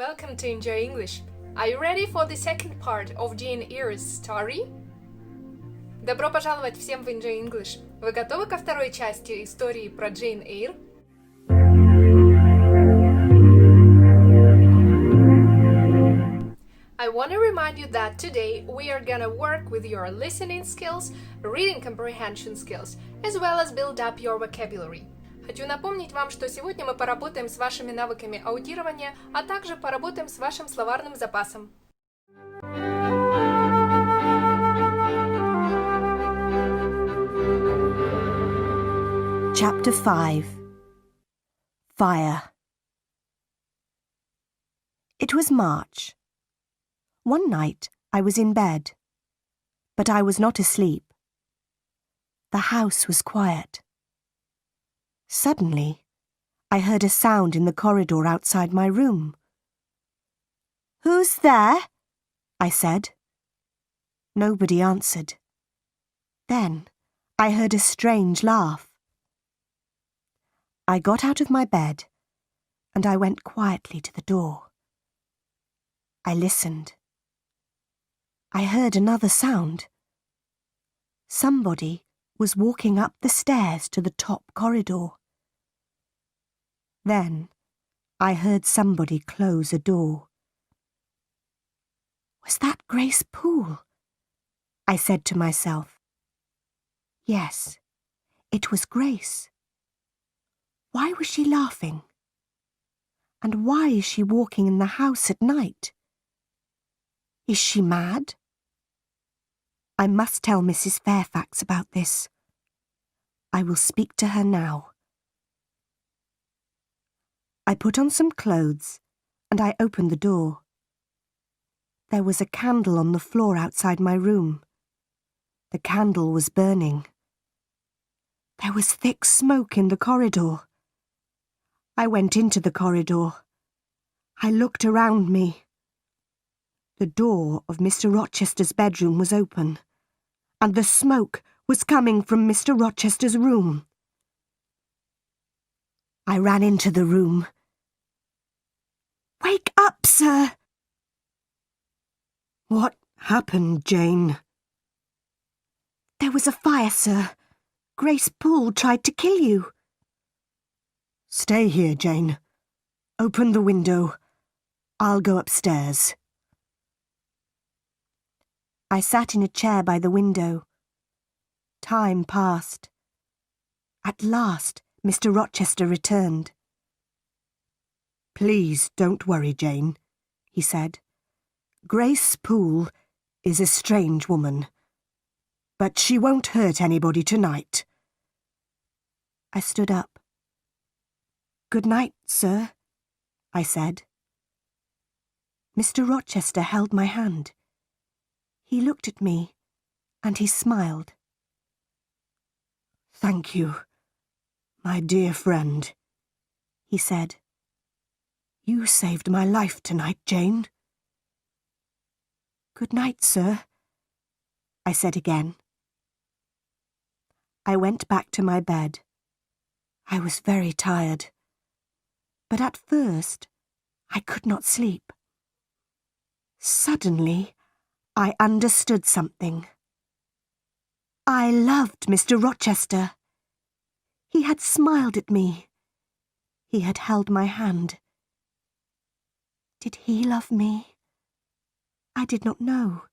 Welcome to Enjoy English. Are you ready for the second part of Jane Eyre's story? Добро пожаловать всем в Enjoy English. Вы готовы ко второй части истории про Джейн Эир? I want to remind you that today we are gonna work with your listening skills, reading comprehension skills, as well as build up your vocabulary. Хочу напомнить вам, что сегодня мы поработаем с вашими навыками аудирования, а также поработаем с вашим словарным запасом. Chapter 5 Fire. It was March. One night I was in bed, but I was not asleep. The house was quiet. Suddenly, I heard a sound in the corridor outside my room. "Who's there?" I said. Nobody answered. Then I heard a strange laugh. I got out of my bed and I went quietly to the door. I listened. I heard another sound. Somebody was walking up the stairs to the top corridor. Then I heard somebody close a door. Was that Grace Poole? I said to myself. Yes, it was Grace. Why was she laughing? And why is she walking in the house at night? Is she mad? I must tell Mrs. Fairfax about this. I will speak to her now. I put on some clothes and I opened the door. There was a candle on the floor outside my room. The candle was burning. There was thick smoke in the corridor. I went into the corridor. I looked around me. The door of Mr. Rochester's bedroom was open, and the smoke was coming from Mr. Rochester's room. I ran into the room. "Wake up, sir!" "What happened, Jane?" "There was a fire, sir. Grace Poole tried to kill you." "Stay here, Jane. Open the window. I'll go upstairs." I sat in a chair by the window. Time passed. At last, Mr. Rochester returned. "Please don't worry, Jane," he said. "Grace Poole is a strange woman, but she won't hurt anybody tonight." I stood up. "Good night, sir," I said. Mr. Rochester held my hand. He looked at me, and he smiled. "Thank you, my dear friend," he said. "You saved my life tonight, Jane." "Good night, sir," I said again. I went back to my bed. I was very tired, but at first I could not sleep. Suddenly, I understood something. I loved Mr. Rochester. He had smiled at me. He had held my hand. Did he love me? I did not know.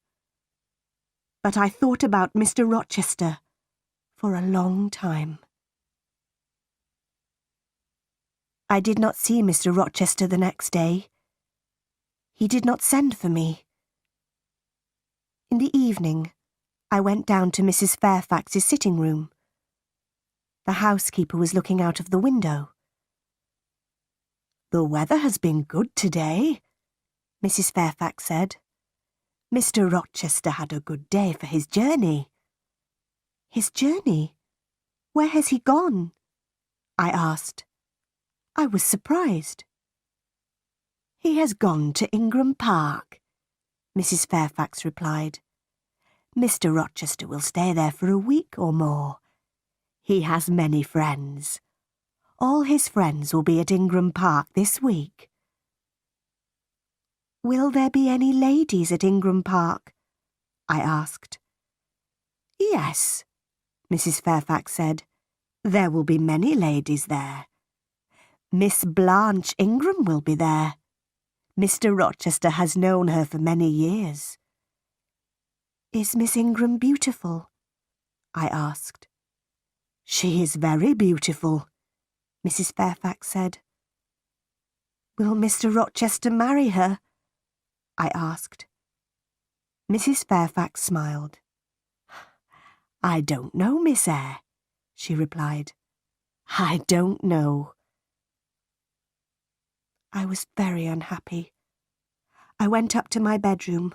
But I thought about Mr. Rochester for a long time. I did not see Mr. Rochester the next day. He did not send for me. In the evening, I went down to Mrs. Fairfax's sitting room. The housekeeper was looking out of the window. "The weather has been good today," Mrs. Fairfax said. "Mr. Rochester had a good day for his journey." "His journey? Where has he gone?" I asked. I was surprised. "He has gone to Ingram Park," Mrs. Fairfax replied. "Mr. Rochester will stay there for a week or more. He has many friends. All his friends will be at Ingram Park this week." Will there be any ladies at Ingram Park? I asked. Yes, Mrs. Fairfax said. There will be many ladies there. Miss Blanche Ingram will be there. Mr. Rochester has known her for many years. Is Miss Ingram beautiful? I asked. She is very beautiful, Mrs. Fairfax said. Will Mr. Rochester marry her? I asked. Mrs. Fairfax smiled. I don't know, Miss Eyre, she replied. I don't know. I was very unhappy. I went up to my bedroom.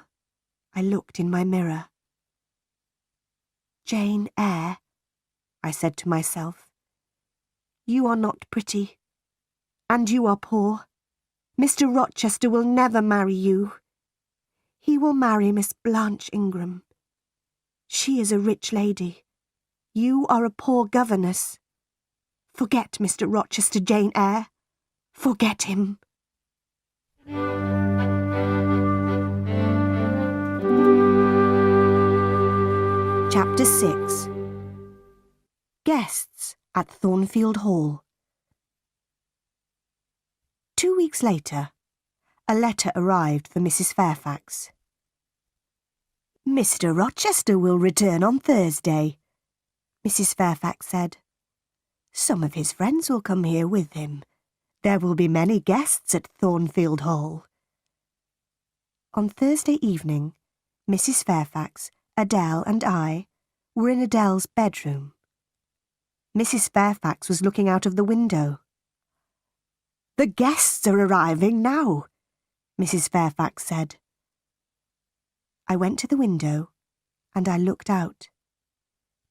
I looked in my mirror. Jane Eyre, I said to myself, you are not pretty, and you are poor. Mr. Rochester will never marry you. He will marry Miss Blanche Ingram. She is a rich lady. You are a poor governess. Forget Mr. Rochester, Jane Eyre. Forget him. Chapter 6. Guests at Thornfield Hall. 2 weeks later, a letter arrived for Mrs. Fairfax. Mr. Rochester will return on Thursday, Mrs. Fairfax said. Some of his friends will come here with him. There will be many guests at Thornfield Hall. On Thursday evening, Mrs. Fairfax, Adele and I were in Adele's bedroom. Mrs. Fairfax was looking out of the window. The guests are arriving now, Mrs. Fairfax said. I went to the window and I looked out.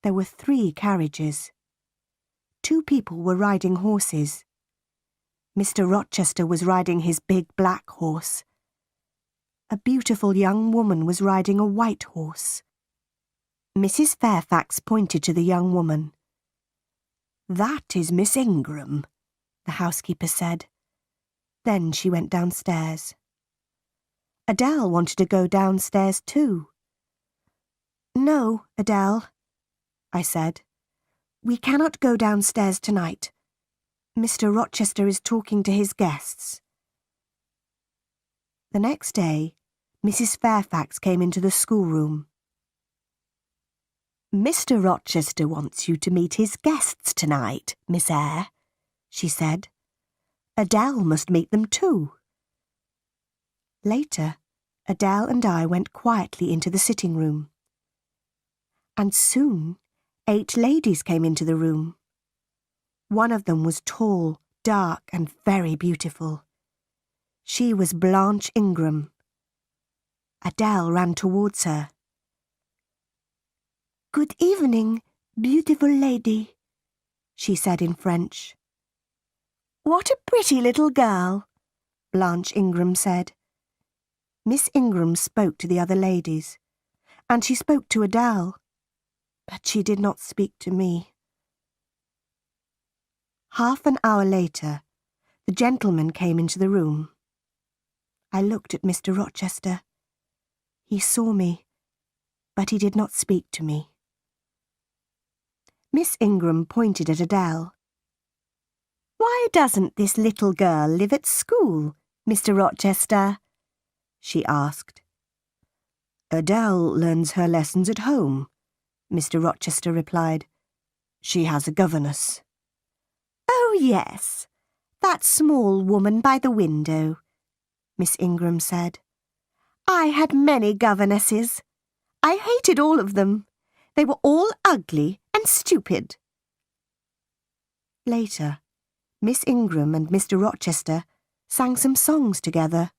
There were 3 carriages. 2 people were riding horses. Mr. Rochester was riding his big black horse. A beautiful young woman was riding a white horse. Mrs. Fairfax pointed to the young woman. That is Miss Ingram, the housekeeper said. Then she went downstairs. Adele wanted to go downstairs too. No, Adele, I said. We cannot go downstairs tonight. Mr. Rochester is talking to his guests. The next day, Mrs. Fairfax came into the schoolroom. Mr. Rochester wants you to meet his guests tonight, Miss Eyre, she said. Adele must meet them too. Later, Adele and I went quietly into the sitting room. And soon, 8 ladies came into the room. One of them was tall, dark, and very beautiful. She was Blanche Ingram. Adele ran towards her. Good evening, beautiful lady, she said in French. What a pretty little girl, Blanche Ingram said. Miss Ingram spoke to the other ladies, and she spoke to Adele, but she did not speak to me. Half an hour later, the gentleman came into the room. I looked at Mr. Rochester. He saw me, but he did not speak to me. Miss Ingram pointed at Adele. Why doesn't this little girl live at school, Mr. Rochester? She asked. Adele learns her lessons at home, Mr. Rochester replied. She has a governess. Oh, yes, that small woman by the window, Miss Ingram said. I had many governesses. I hated all of them. They were all ugly and stupid. Later, Miss Ingram and Mr. Rochester sang some songs together.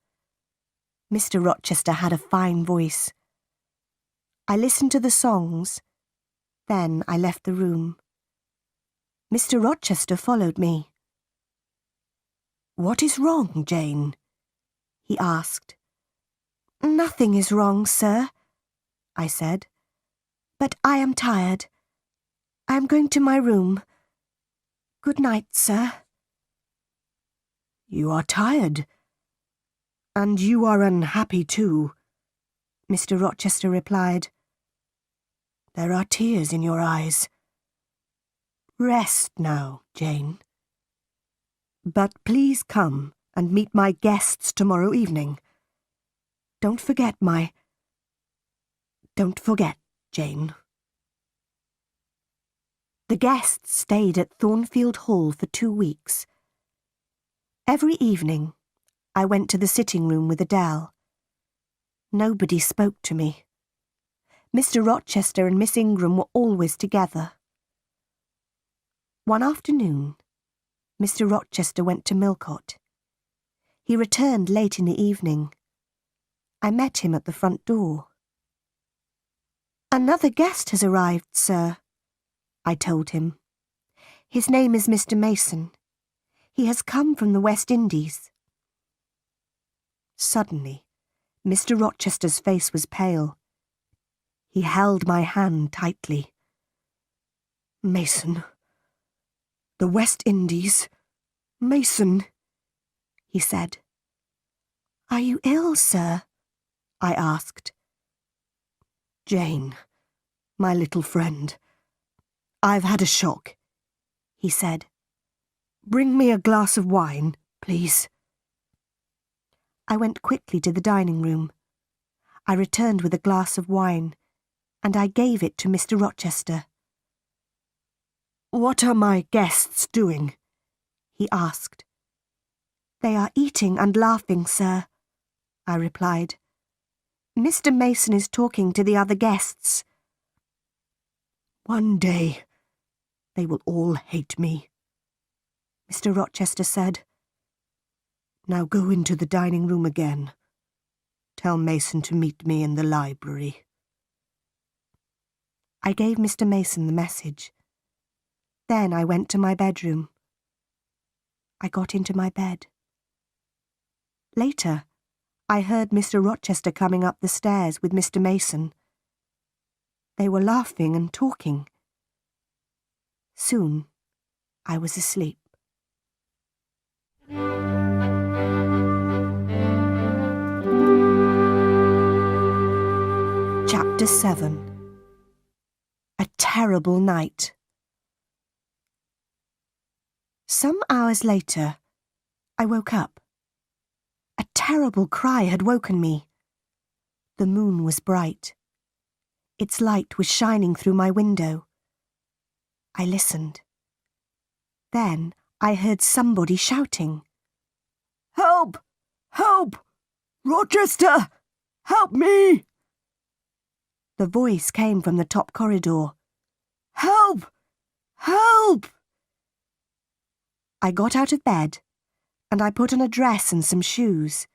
Mr. Rochester had a fine voice. I listened to the songs. Then I left the room. Mr. Rochester followed me. What is wrong, Jane? He asked. Nothing is wrong, sir, I said. But I am tired. I am going to my room. Good night, sir. You are tired. And you are unhappy too, Mr. Rochester replied. There are tears in your eyes. Rest now, Jane. But please come and meet my guests tomorrow evening. Don't forget, Jane. The guests stayed at Thornfield Hall for 2 weeks. Every evening, I went to the sitting room with Adele. Nobody spoke to me. Mr. Rochester and Miss Ingram were always together. One afternoon, Mr. Rochester went to Millcote. He returned late in the evening. I met him at the front door. Another guest has arrived, sir, I told him. His name is Mr. Mason. He has come from the West Indies. Suddenly, Mr. Rochester's face was pale. He held my hand tightly. Mason. The West Indies. Mason, he said. Are you ill, sir? I asked. Jane, my little friend. I've had a shock, he said. Bring me a glass of wine, please. I went quickly to the dining room. I returned with a glass of wine, and I gave it to Mr. Rochester. What are my guests doing? He asked. They are eating and laughing, sir, I replied. Mr. Mason is talking to the other guests. One day they will all hate me, Mr. Rochester said. Now go into the dining room again. Tell Mason to meet me in the library. I gave Mr. Mason the message. Then I went to my bedroom. I got into my bed. Later, I heard Mr. Rochester coming up the stairs with Mr. Mason. They were laughing and talking. Soon, I was asleep. Chapter 7. A Terrible Night. Some hours later, I woke up. A terrible cry had woken me. The moon was bright. Its light was shining through my window. I listened. Then I heard somebody shouting. Help! Help! Rochester! Help me! The voice came from the top corridor. Help! Help! I got out of bed, and I put on a dress and some shoes.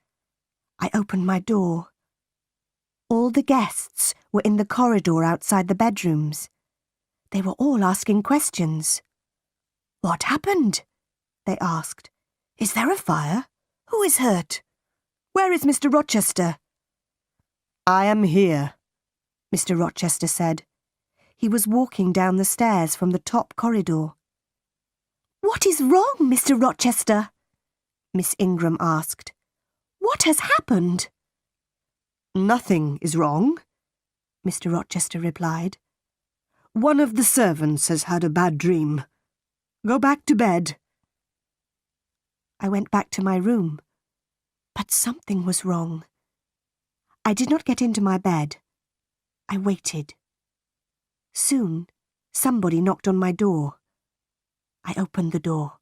I opened my door. All the guests were in the corridor outside the bedrooms. They were all asking questions. What happened? They asked. Is there a fire? Who is hurt? Where is Mr. Rochester? I am here, Mr. Rochester said. He was walking down the stairs from the top corridor. What is wrong, Mr. Rochester? Miss Ingram asked. What has happened? Nothing is wrong, Mr. Rochester replied. One of the servants has had a bad dream. Go back to bed. I went back to my room, but something was wrong. I did not get into my bed. I waited. Soon, somebody knocked on my door. I opened the door.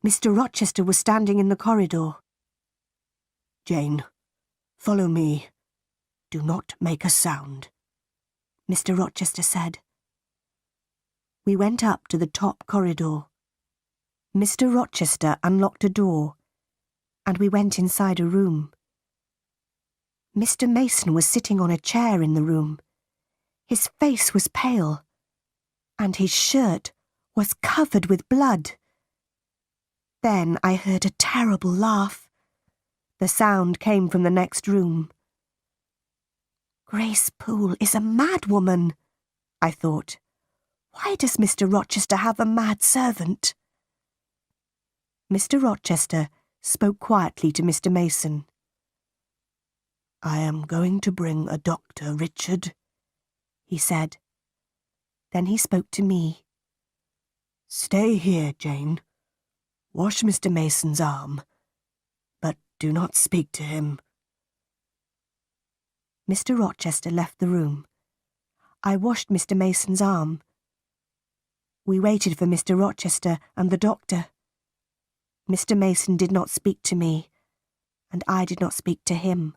Mr. Rochester was standing in the corridor. Jane, follow me. Do not make a sound, Mr. Rochester said. We went up to the top corridor. Mr. Rochester unlocked a door, and we went inside a room. Mr. Mason was sitting on a chair in the room. His face was pale, and his shirt was covered with blood. Then I heard a terrible laugh. The sound came from the next room. Grace Poole is a madwoman, I thought. Why does Mr. Rochester have a mad servant? Mr. Rochester spoke quietly to Mr. Mason. I am going to bring a doctor, Richard, he said. Then he spoke to me. Stay here, Jane. Wash Mr. Mason's arm, but do not speak to him. Mr. Rochester left the room. I washed Mr. Mason's arm. We waited for Mr. Rochester and the doctor. Mr. Mason did not speak to me, and I did not speak to him.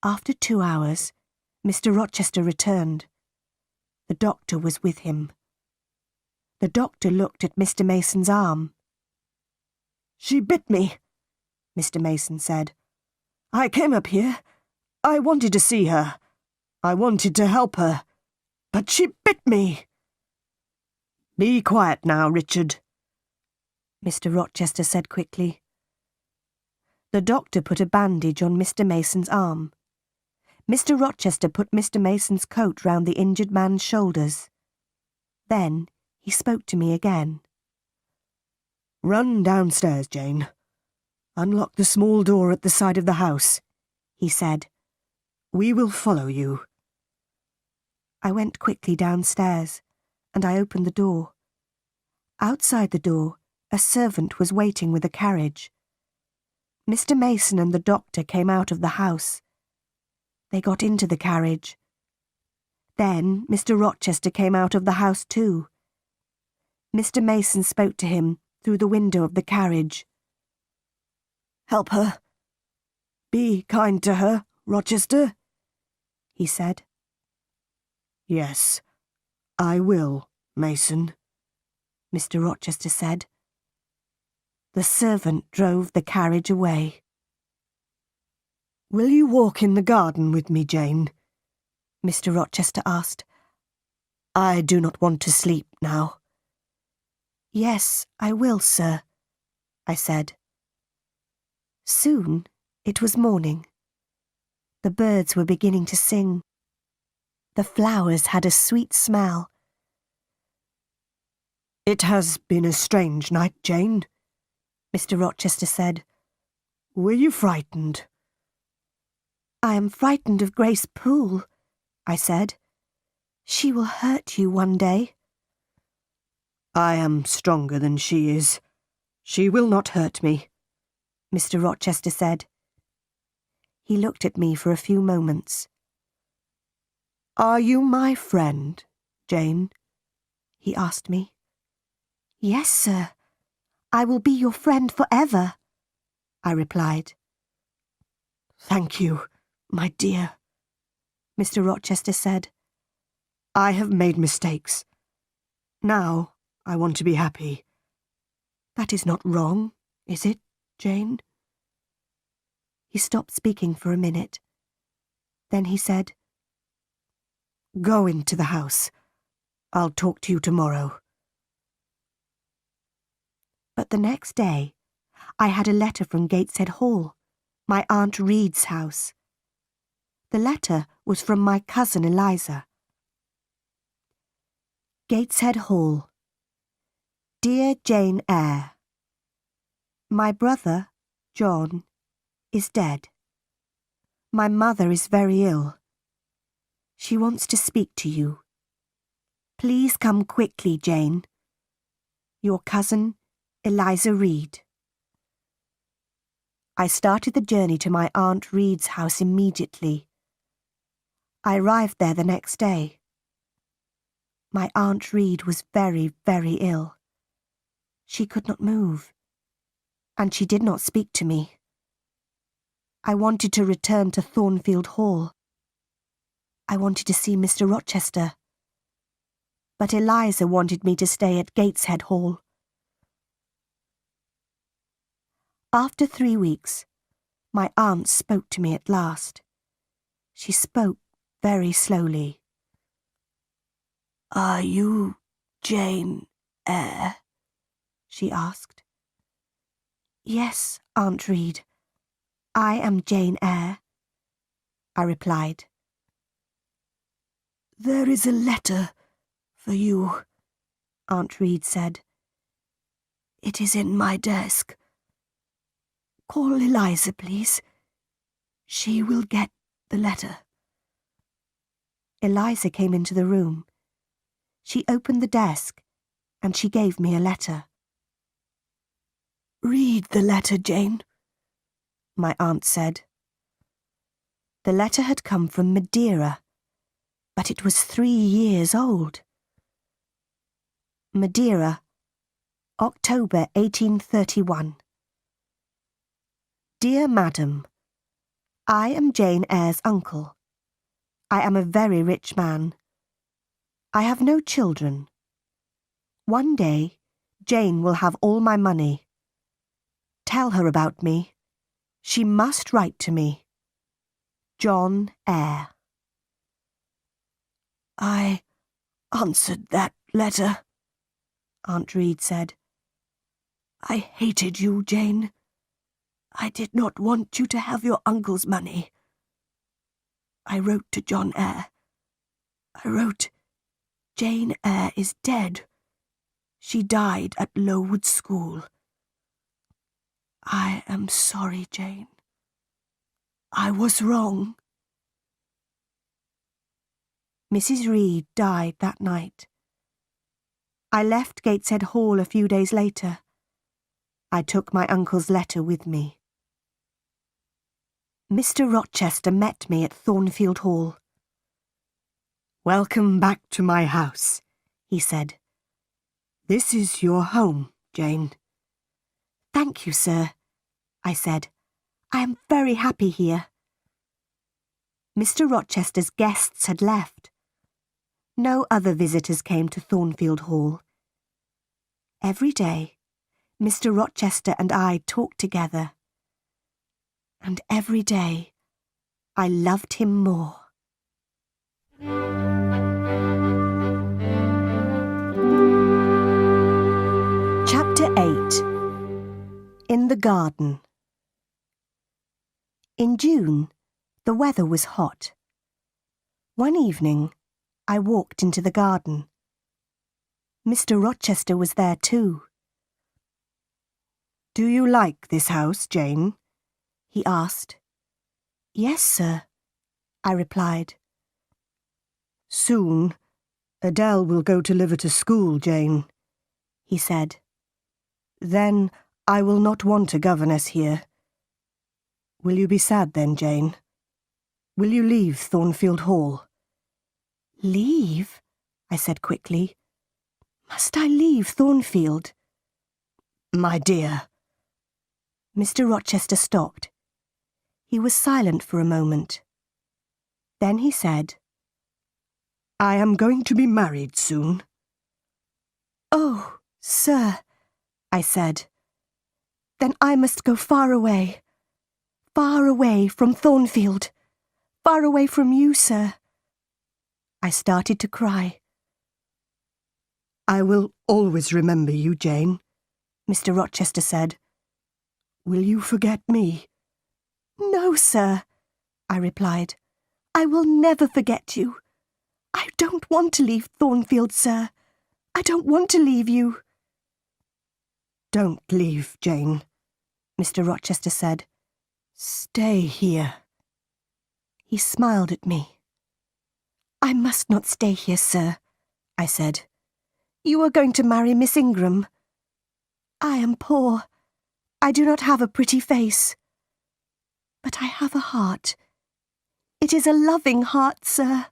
After 2 hours, Mr. Rochester returned. The doctor was with him. The doctor looked at Mr. Mason's arm. She bit me, Mr. Mason said. I came up here. I wanted to see her. I wanted to help her. But she bit me. Be quiet now, Richard, Mr. Rochester said quickly. The doctor put a bandage on Mr. Mason's arm. Mr. Rochester put Mr. Mason's coat round the injured man's shoulders. Then he spoke to me again. Run downstairs, Jane. Unlock the small door at the side of the house, he said. We will follow you. I went quickly downstairs, and I opened the door. Outside the door, a servant was waiting with a carriage. Mr. Mason and the doctor came out of the house. They got into the carriage. Then Mr. Rochester came out of the house too. Mr. Mason spoke to him through the window of the carriage. Help her. Be kind to her, Rochester, he said. Yes, I will, Mason, Mr. Rochester said. The servant drove the carriage away. Will you walk in the garden with me, Jane? Mr. Rochester asked. I do not want to sleep now. Yes, I will, sir, I said. Soon it was morning. The birds were beginning to sing. The flowers had a sweet smell. It has been a strange night, Jane, Mr. Rochester said. Were you frightened? I am frightened of Grace Poole, I said. She will hurt you one day. I am stronger than she is. She will not hurt me, Mr. Rochester said. He looked at me for a few moments. Are you my friend, Jane? He asked me. Yes, sir. I will be your friend forever, I replied. Thank you, my dear, Mr. Rochester said. I have made mistakes. Now I want to be happy. That is not wrong, is it, Jane? He stopped speaking for a minute. Then he said, Go into the house. I'll talk to you tomorrow. But the next day, I had a letter from Gateshead Hall, my Aunt Reed's house. The letter was from my cousin Eliza. Gateshead Hall. Dear Jane Eyre, my brother, John, is dead. My mother is very ill. She wants to speak to you. Please come quickly, Jane. Your cousin, Eliza Reed. I started the journey to my Aunt Reed's house immediately. I arrived there the next day. My Aunt Reed was very, very ill. She could not move, and she did not speak to me. I wanted to return to Thornfield Hall. I wanted to see Mr. Rochester. But Eliza wanted me to stay at Gateshead Hall. After 3 weeks, my aunt spoke to me at last. She spoke very slowly. Are you Jane Eyre? She asked. Yes, Aunt Reed. I am Jane Eyre, I replied. There is a letter for you, Aunt Reed said. It is in my desk. Call Eliza, please. She will get the letter. Eliza came into the room. She opened the desk and she gave me a letter. "Read the letter, Jane," my aunt said. The letter had come from Madeira, but it was 3 years old. Madeira, October 1831. Dear Madam, I am Jane Eyre's uncle. I am a very rich man. I have no children. One day, Jane will have all my money. Tell her about me. She must write to me. John Eyre. "I answered that letter," Aunt Reed said. "I hated you, Jane. I did not want you to have your uncle's money. I wrote to John Eyre. I wrote, 'Jane Eyre is dead. She died at Lowood School.' I am sorry, Jane. I was wrong." Mrs. Reed died that night. I left Gateshead Hall a few days later. I took my uncle's letter with me. Mr. Rochester met me at Thornfield Hall. "Welcome back to my house," he said. "This is your home, Jane." "Thank you, sir," I said. "I am very happy here." Mr. Rochester's guests had left. No other visitors came to Thornfield Hall. Every day, Mr. Rochester and I talked together. And every day, I loved him more. Chapter 8. In the Garden. In June, the weather was hot. One evening, I walked into the garden. Mr. Rochester was there too. "Do you like this house, Jane?" he asked. "Yes, sir," I replied. "Soon, Adele will go to live at a school, Jane," he said. "Then I will not want a governess here. Will you be sad then, Jane? Will you leave Thornfield Hall?" "Leave?" I said quickly. "Must I leave Thornfield?" "My dear." Mr. Rochester stopped. He was silent for a moment. Then he said, "I am going to be married soon." "Oh, sir," I said, "then I must go far away from Thornfield, far away from you, sir." I started to cry. "I will always remember you, Jane," Mr. Rochester said. "Will you forget me?" "No, sir," I replied. "I will never forget you. I don't want to leave Thornfield, sir. I don't want to leave you." "Don't leave, Jane," Mr. Rochester said. "Stay here." He smiled at me. "I must not stay here, sir," I said. "You are going to marry Miss Ingram. I am poor. I do not have a pretty face. But I have a heart. It is a loving heart, sir."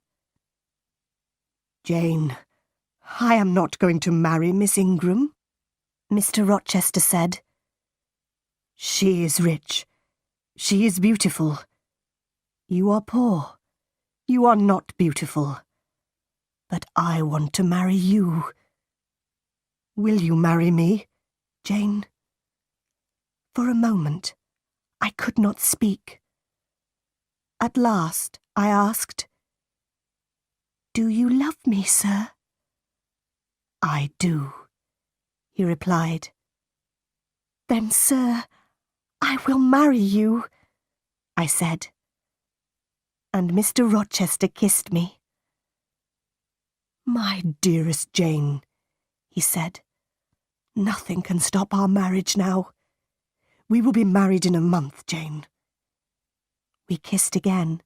"Jane, I am not going to marry Miss Ingram," Mr. Rochester said. "She is rich. She is beautiful. You are poor. You are not beautiful. But I want to marry you. Will you marry me, Jane?" For a moment, I could not speak. At last, I asked, "Do you love me, sir?" "I do," he replied. "Then, sir, I will marry you," I said. And Mr. Rochester kissed me. "My dearest Jane," he said, "nothing can stop our marriage now. We will be married in a month, Jane. We kissed again.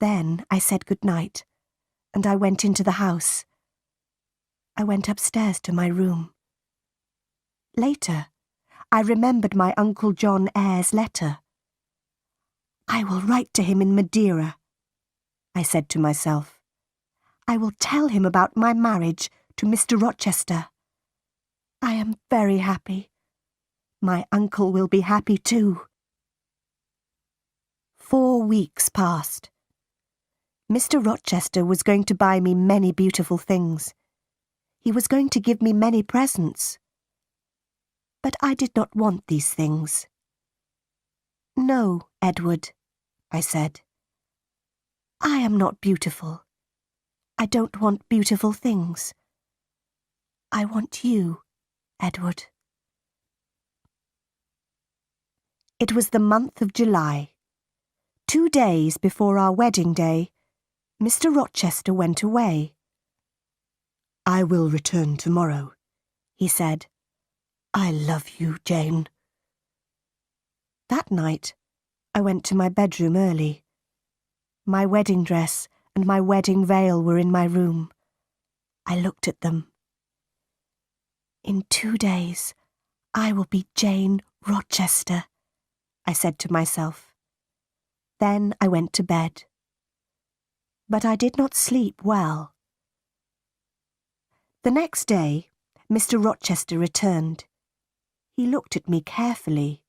Then I said good night, and I went into the house. I went upstairs to my room. Later, I remembered my Uncle John Eyre's letter. I will write to him in Madeira, I said to myself. I will tell him about my marriage to Mr. Rochester. I am very happy. My uncle will be happy too. 4 weeks passed. Mr. Rochester was going to buy me many beautiful things. He was going to give me many presents. But I did not want these things. No, Edward, I said. I am not beautiful. I don't want beautiful things. I want you, Edward. It was the month of July. 2 days before our wedding day, Mr. Rochester went away. I will return tomorrow, he said. I love you, Jane. That night, I went to my bedroom early. My wedding dress and my wedding veil were in my room. I looked at them. In 2 days, I will be Jane Rochester, I said to myself. Then I went to bed. But I did not sleep well. The next day, Mr. Rochester returned. He looked at me carefully.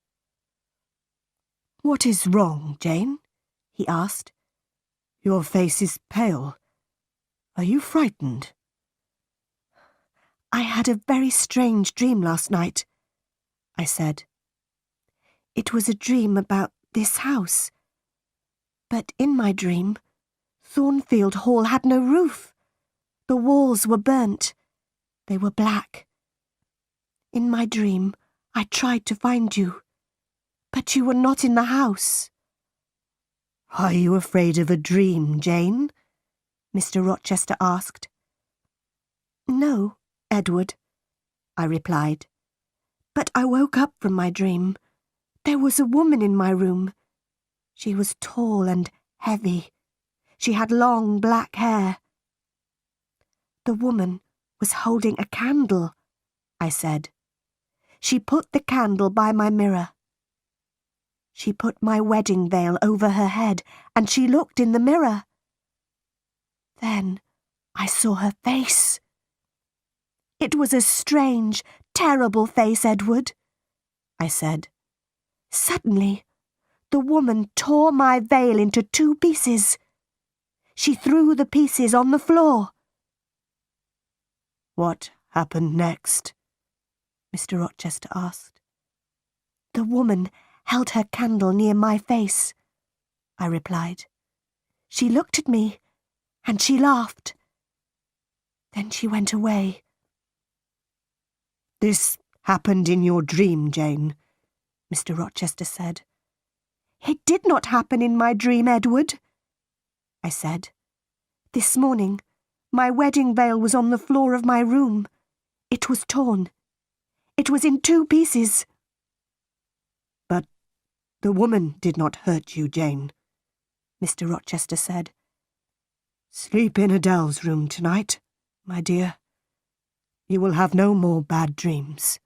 What is wrong, Jane? He asked. Your face is pale. Are you frightened? I had a very strange dream last night, I said. It was a dream about this house. But in my dream, Thornfield Hall had no roof. The walls were burnt. They were black. In my dream, I tried to find you, but you were not in the house. Are you afraid of a dream, Jane? Mr. Rochester asked. No, Edward, I replied. But I woke up from my dream. There was a woman in my room. She was tall and heavy. She had long black hair. The woman was holding a candle, I said. She put the candle by my mirror. She put my wedding veil over her head, and she looked in the mirror. Then I saw her face. It was a strange, terrible face, Edward, I said. Suddenly, the woman tore my veil into 2 pieces. She threw the pieces on the floor. What happened next? Mr. Rochester asked. The woman held her candle near my face, I replied. She looked at me, and she laughed. Then she went away. This happened in your dream, Jane, Mr. Rochester said. It did not happen in my dream, Edward, I said. This morning, my wedding veil was on the floor of my room. It was torn. It was in 2 pieces. But the woman did not hurt you, Jane, Mr. Rochester said. Sleep in Adele's room tonight, my dear. You will have no more bad dreams.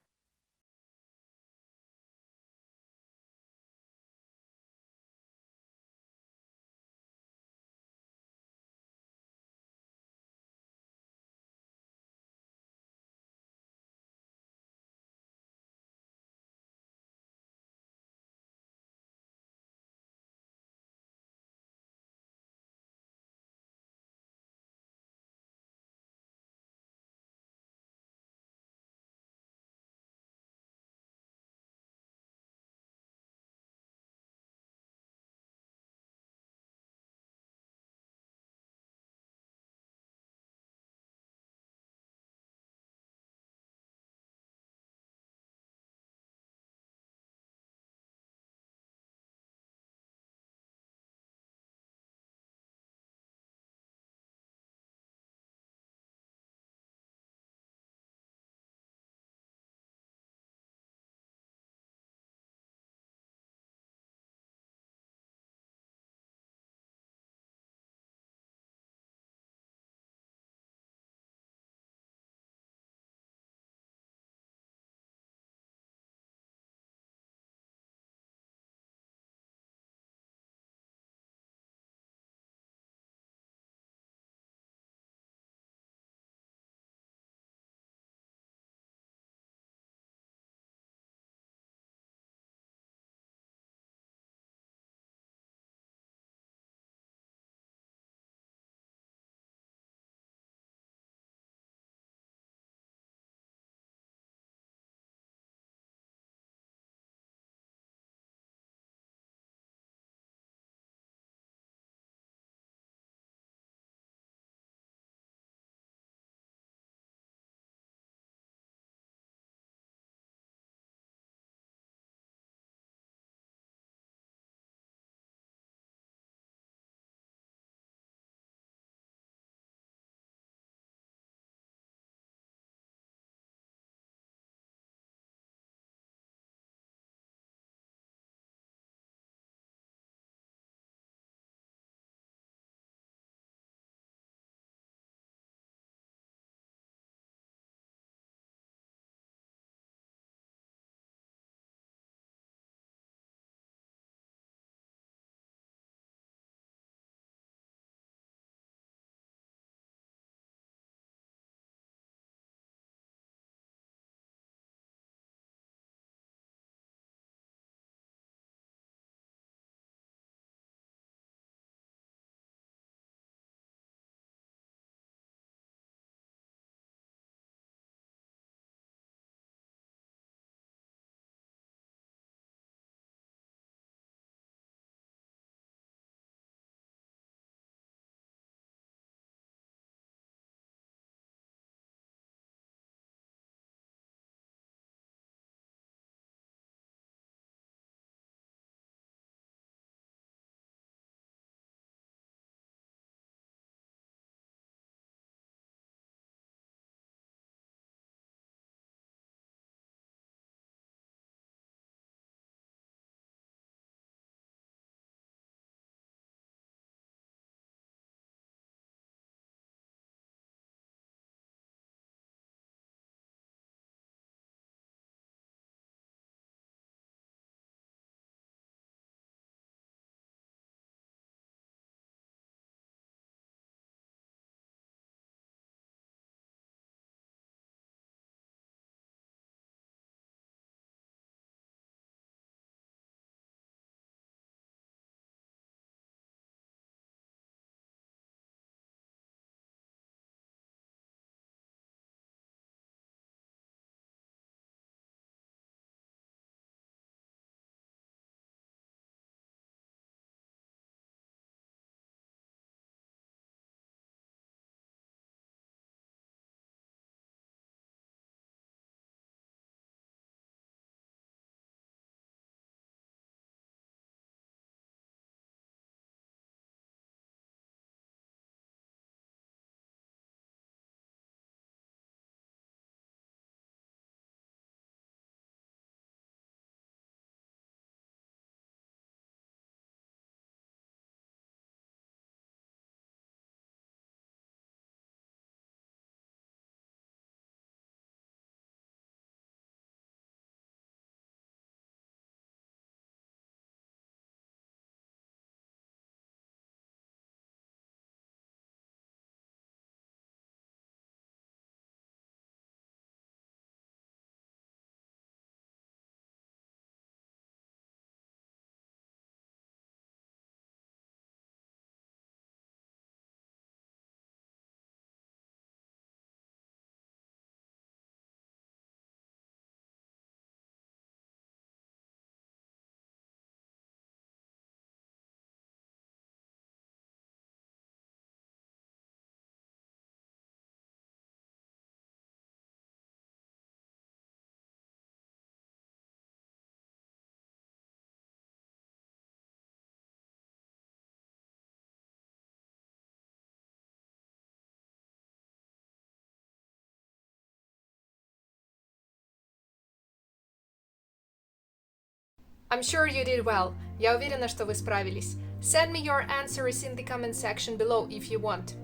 I'm sure you did well. Я уверена, что вы справились. Send me your answers in the comment section below if you want.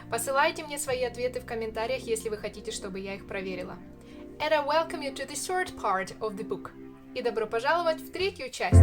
Посылайте мне свои ответы в комментариях, если вы хотите, чтобы я их проверила. And I welcome you to the third part of the book. И добро пожаловать в третью часть.